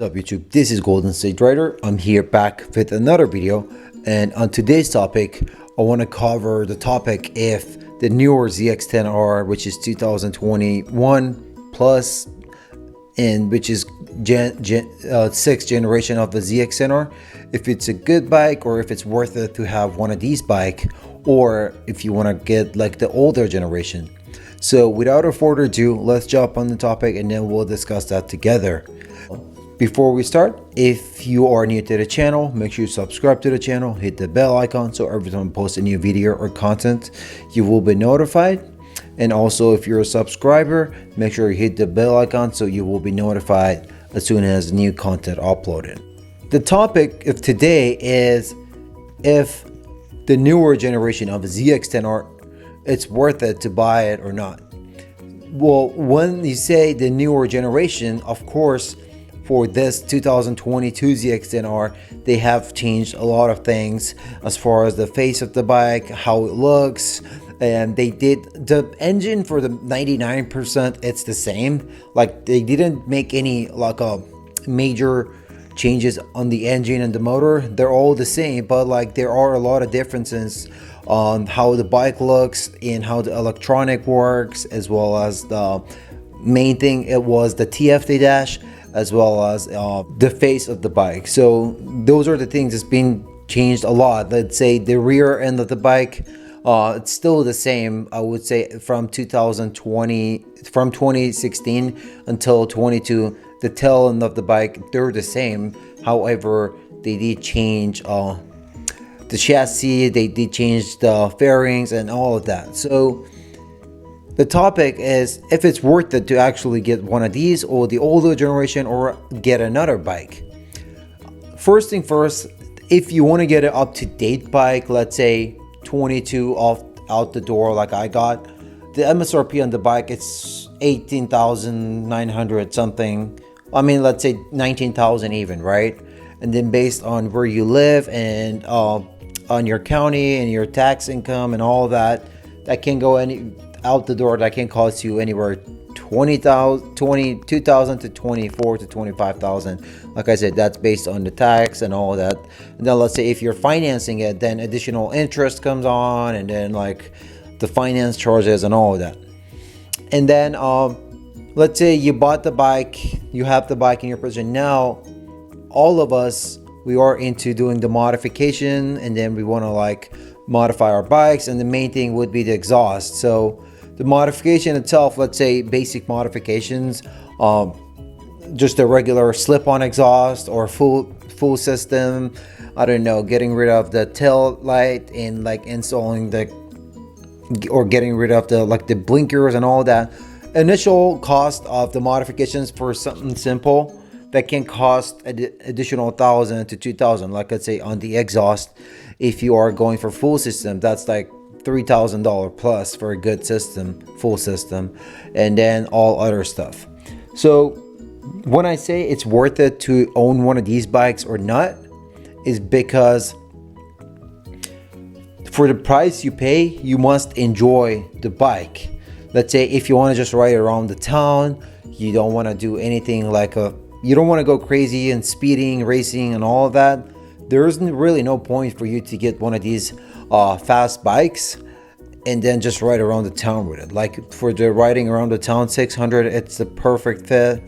What's up YouTube, this is Golden State Rider. I'm here back with another video, and on today's topic I want to cover the topic if the newer ZX-10R, which is 2021 plus, and which is sixth generation of the ZX-10R, if it's a good bike or if it's worth it to have one of these bike, or if you want to get like the older generation. So without further ado, let's jump on the topic and then we'll discuss that together. Before we start, if you are new to the channel, make sure you subscribe to the channel, hit the bell icon so every time I post a new video or content, you will be notified. And also, if you're a subscriber, make sure you hit the bell icon so you will be notified as soon as new content uploaded. The topic of today is if the newer generation of the ZX-10R, it's worth it to buy it or not. Well, when you say the newer generation, of course, for this 2022 ZX-10R, they have changed a lot of things as far as the face of the bike, how it looks, and they did the engine for the 99%. It's the same. Like, they didn't make any like major changes on the engine and the motor. They're all the same, but like there are a lot of differences on how the bike looks and how the electronic works, as well as the main thing, it was the TFT dash, as well as the face of the bike. So those are the things that's been changed a lot. Let's say the rear end of the bike, it's still the same. I would say from 2016 until 22, the tail end of the bike, they're the same. However, they did change the chassis, they did change the fairings and all of that. So the topic is if it's worth it to actually get one of these or the older generation or get another bike. First thing first, if you want to get an up-to-date bike, let's say 22 out the door like I got, the MSRP on the bike, it's 18,900 something. I mean, let's say 19,000 even, right? And then based on where you live and on your county and your tax income and all that can go out the door. That can cost you anywhere 22,000 to 24 to 25,000. Like I said, that's based on the tax and all that. And then let's say if you're financing it, then additional interest comes on, and then like the finance charges and all of that. And then let's say you bought the bike, you have the bike in your possession. Now all of us, we are into doing the modification, and then we want to like modify our bikes, and the main thing would be the exhaust. So the modification itself, let's say basic modifications, just a regular slip-on exhaust or full system, I don't know, getting rid of the tail light and like installing or getting rid of the blinkers and all that. Initial cost of the modifications for something simple that can cost additional 1,000 to 2,000. Like let's say on the exhaust, if you are going for full system, that's like $3,000 plus for a good system, full system, and then all other stuff. So when I say it's worth it to own one of these bikes or not, is because for the price you pay, you must enjoy the bike. Let's say if you want to just ride around the town, you don't want to do anything like you don't want to go crazy and speeding, racing and all of that, there isn't really no point for you to get one of these fast bikes and then just ride around the town with it. Like for the riding around the town 600, it's the perfect fit.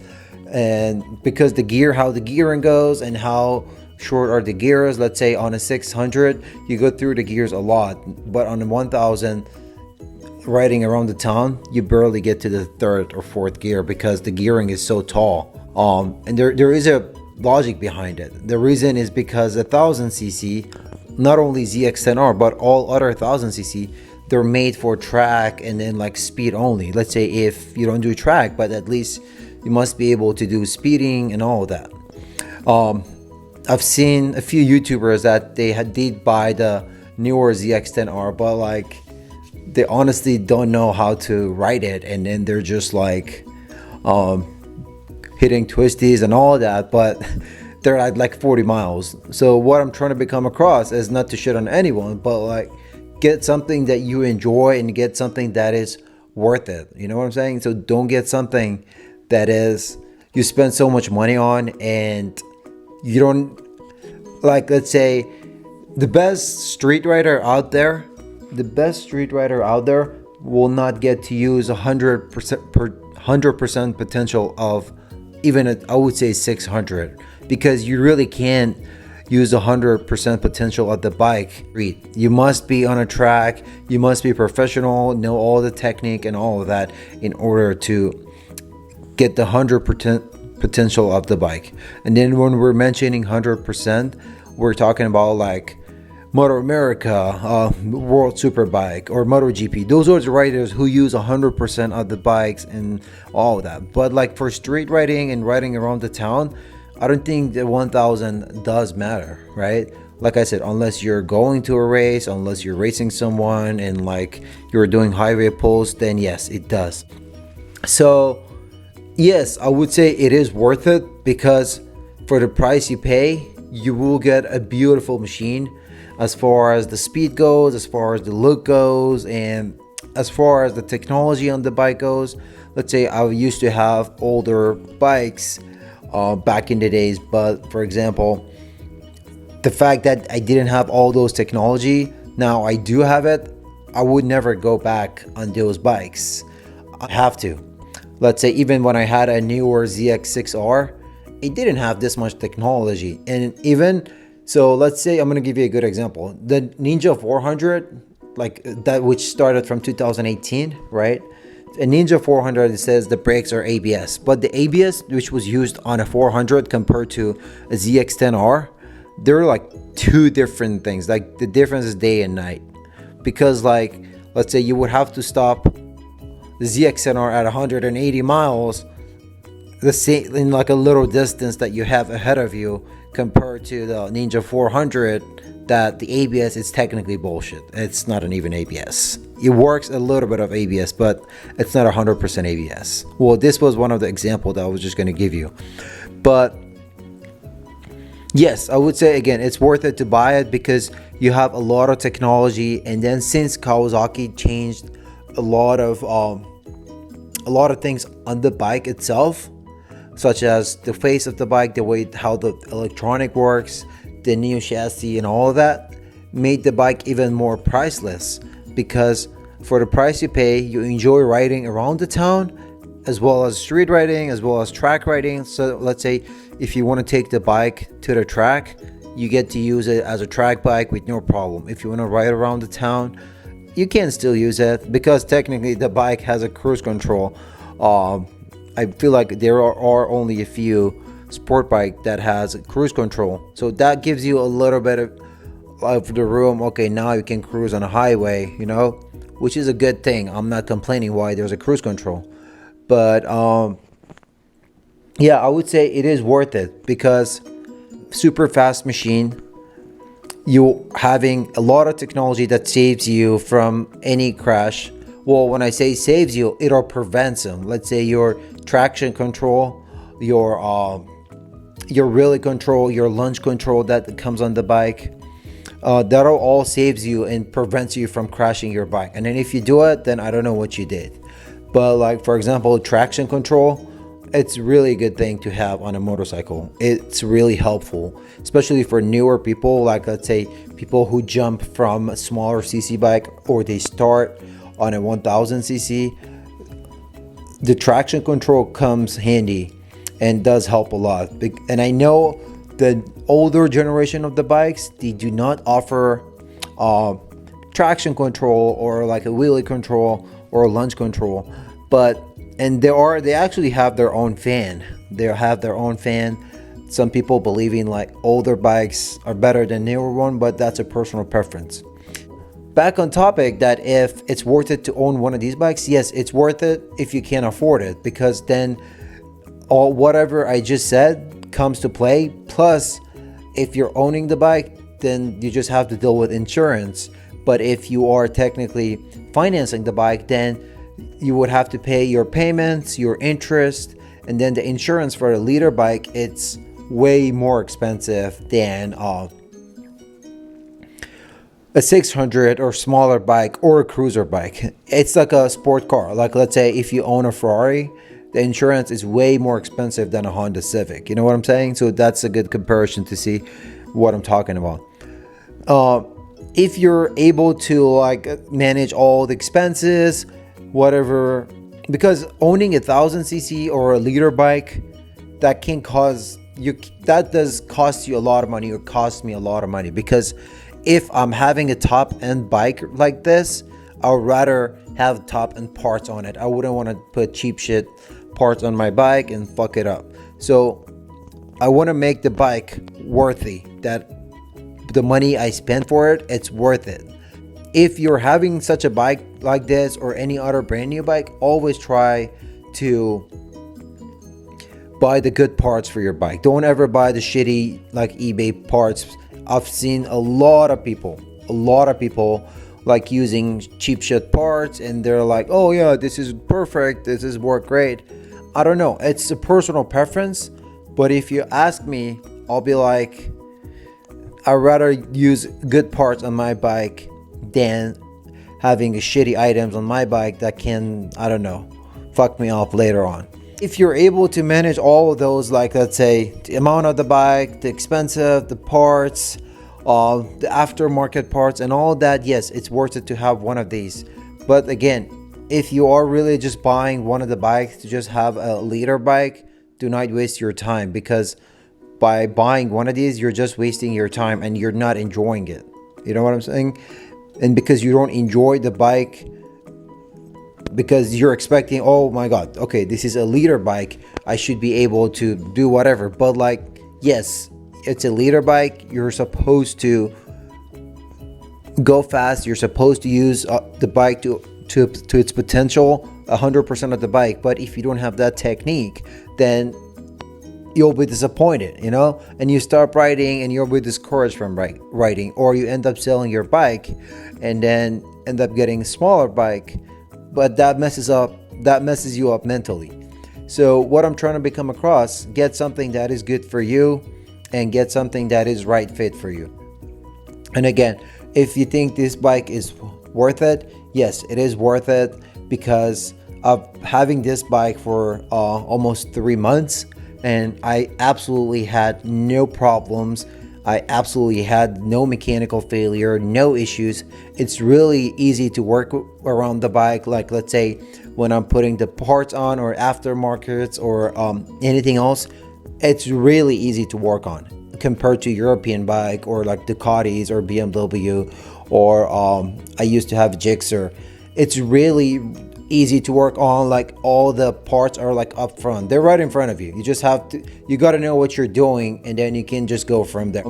And because how the gearing goes and how short are the gears, let's say on a 600 you go through the gears a lot, but on the 1000 riding around the town, you barely get to the third or fourth gear because the gearing is so tall. And there is a logic behind it. The reason is because 1000cc, not only ZX-10R but all other 1000cc, they're made for track and then like speed only. Let's say if you don't do track, but at least you must be able to do speeding and all of that. I've seen a few YouTubers that they did buy the newer ZX-10R, but like they honestly don't know how to ride it, and then they're just like hitting twisties and all that, but they're at like 40 miles. So what I'm trying to become across is not to shit on anyone, but like get something that you enjoy and get something that is worth it. You know what I'm saying? So don't get something that is you spend so much money on, and you don't, like, let's say the best street rider out there, will not get to use 100% potential of even I would say 600, because you really can't use 100% potential of the bike. You must be on a track, you must be professional, know all the technique and all of that in order to get the 100% potential of the bike. And then when we're mentioning 100%, we're talking about like Moto America, World Superbike, or MotoGP. Those are the riders who use 100% of the bikes and all of that. But like for street riding and riding around the town, I don't think the 1000 does matter, right? Like I said, unless you're going to a race, unless you're racing someone and like you're doing highway pulls, then yes, it does. So yes, I would say it is worth it, because for the price you pay, you will get a beautiful machine as far as the speed goes, as far as the look goes, and as far as the technology on the bike goes. Let's say I used to have older bikes back in the days, but for example, the fact that I didn't have all those technology, now I do have it, I would never go back on those bikes. I have to. Let's say even when I had a newer ZX-6R, it didn't have this much technology. And even so, let's say, I'm going to give you a good example. The Ninja 400, like that, which started from 2018, right? A Ninja 400, it says the brakes are ABS, but the ABS which was used on a 400 compared to a ZX-10R, they're like two different things. Like the difference is day and night, because like, let's say you would have to stop the ZX-10R at 180 miles, the same in like a little distance that you have ahead of you, compared to the Ninja 400, that the ABS is technically bullshit. It's not an even ABS. It works a little bit of ABS, but it's not 100% ABS. Well, this was one of the examples that I was just going to give you. But yes, I would say again, it's worth it to buy it, because you have a lot of technology. And then since Kawasaki changed a lot of things on the bike itself, such as the face of the bike, the way how the electronic works, the new chassis and all of that, made the bike even more priceless, because for the price you pay, you enjoy riding around the town, as well as street riding, as well as track riding. So let's say if you want to take the bike to the track, you get to use it as a track bike with no problem. If you want to ride around the town, you can still use it, because technically the bike has a cruise control. I feel like there are only a few sport bike that has cruise control, so that gives you a little bit of the room. Okay, now you can cruise on a highway, which is a good thing. I'm not complaining why there's a cruise control, but yeah, I would say it is worth it, because super fast machine, you having a lot of technology that saves you from any crash. Well, when I say saves you, it all prevents them. Let's say your traction control, your relay control, your lunge control that comes on the bike, that all saves you and prevents you from crashing your bike. And then if you do it, then I don't know what you did. But like, for example, traction control, it's really a good thing to have on a motorcycle. It's really helpful, especially for newer people, like let's say people who jump from a smaller cc bike, or they start on a 1000 cc. The traction control comes handy and does help a lot. And I know the older generation of the bikes, they do not offer traction control, or like a wheelie control, or a lunge control, and they actually have their own fan. Some people believing like older bikes are better than newer one, but that's a personal preference. Back on topic, that if it's worth it to own one of these bikes, yes, it's worth it if you can afford it, because then whatever I just said comes to play. Plus, if you're owning the bike, then you just have to deal with insurance. But if you are technically financing the bike, then you would have to pay your payments, your interest, and then the insurance for a liter bike. It's way more expensive than a 600 or smaller bike, or a cruiser bike. It's like a sport car. Like let's say if you own a Ferrari, the insurance is way more expensive than a Honda Civic. You know what I'm saying? So that's a good comparison to see what I'm talking about. If you're able to like manage all the expenses, whatever, because owning 1000cc or a liter bike, that can cause you, that does cost you a lot of money, or cost me a lot of money, because if I'm having a top end bike like this, I would rather have top end parts on it. I wouldn't want to put cheap shit parts on my bike and fuck it up. So I want to make the bike worthy, that the money I spend for it, it's worth it. If you're having such a bike like this or any other brand new bike, always try to buy the good parts for your bike. Don't ever buy the shitty like eBay parts. I've seen a lot of people like using cheap shit parts, and they're like, oh yeah, this is perfect, this is work great. I don't know, it's a personal preference, but if you ask me, I'll be like, I'd rather use good parts on my bike than having shitty items on my bike that can, I don't know, fuck me up later on. If you're able to manage all of those, like let's say the amount of the bike, the expensive, the parts, the aftermarket parts and all that, yes, it's worth it to have one of these. But again, if you are really just buying one of the bikes to just have a liter bike, do not waste your time, because by buying one of these, you're just wasting your time and you're not enjoying it. You know what I'm saying? And because you don't enjoy the bike, because you're expecting, oh my god, okay, this is a liter bike, I should be able to do whatever. But like, yes, it's a liter bike, you're supposed to go fast, you're supposed to use the bike to its potential, 100% of the bike. But if you don't have that technique, then you'll be disappointed, you know, and you stop riding and you'll be discouraged from riding, or you end up selling your bike and then end up getting a smaller bike, but that messes you up mentally. So what I'm trying to become across, get something that is good for you and get something that is right fit for you. And again, if you think this bike is worth it, yes, it is worth it, because of having this bike for almost 3 months, and I absolutely had no problems. I absolutely had no mechanical failure, no issues. It's really easy to work around the bike. Like let's say when I'm putting the parts on, or aftermarkets, or anything else, it's really easy to work on compared to European bike or like Ducatis or BMW, or I used to have Gixxer. It's really easy to work on. Like all the parts are like up front, they're right in front of you. You just have to, you got to know what you're doing, and then you can just go from there.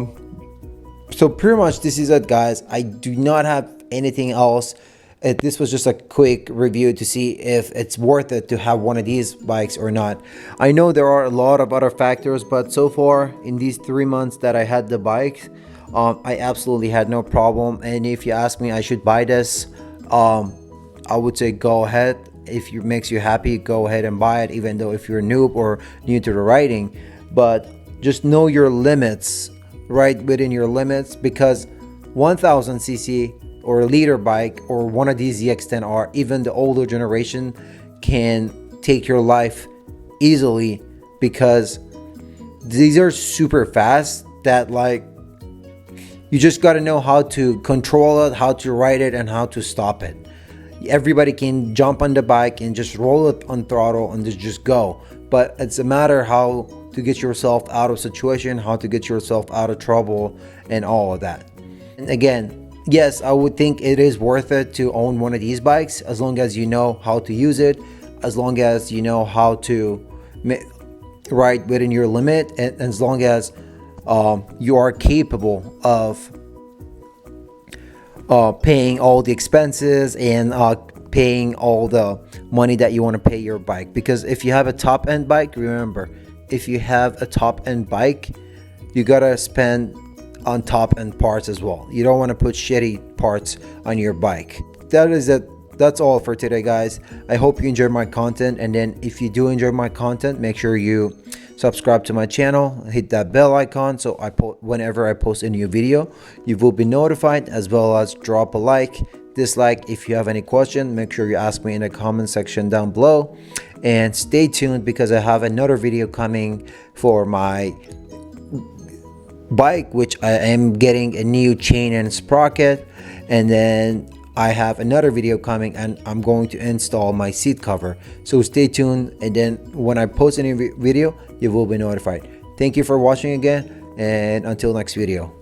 So pretty much this is it, guys. I do not have anything else. This was just a quick review to see if it's worth it to have one of these bikes or not. I know there are a lot of other factors, but so far in these 3 months that I had the bike, I absolutely had no problem. And if you ask me, I should buy this, I would say go ahead. If it makes you happy, go ahead and buy it, even though if you're a noob or new to the riding. But just know your limits, right within your limits, because 1000cc or a liter bike or one of these ZX-10R, even the older generation, can take your life easily, because these are super fast, that like you just got to know how to control it, how to ride it, and how to stop it. Everybody can jump on the bike and just roll it on throttle and just go, but it's a matter how to get yourself out of situation, how to get yourself out of trouble, and all of that. And again, yes, I would think it is worth it to own one of these bikes, as long as you know how to use it, as long as you know how to ride within your limit, and as long as you are capable of paying all the expenses and paying all the money that you want to pay your bike. Because if you have a top end bike, remember, if you have a top end bike, you gotta spend on top end parts as well. You don't want to put shitty parts on your bike. That is it. That's all for today, guys. I hope you enjoyed my content, and then if you do enjoy my content, make sure you subscribe to my channel, hit that bell icon, so whenever I post a new video, you will be notified, as well as drop a like. dislike. If you have any question, make sure you ask me in the comment section down below, and stay tuned because I have another video coming for my bike, which I am getting a new chain and sprocket, and then I have another video coming and I'm going to install my seat cover. So stay tuned, and then when I post any video, you will be notified. Thank you for watching again, and until next video.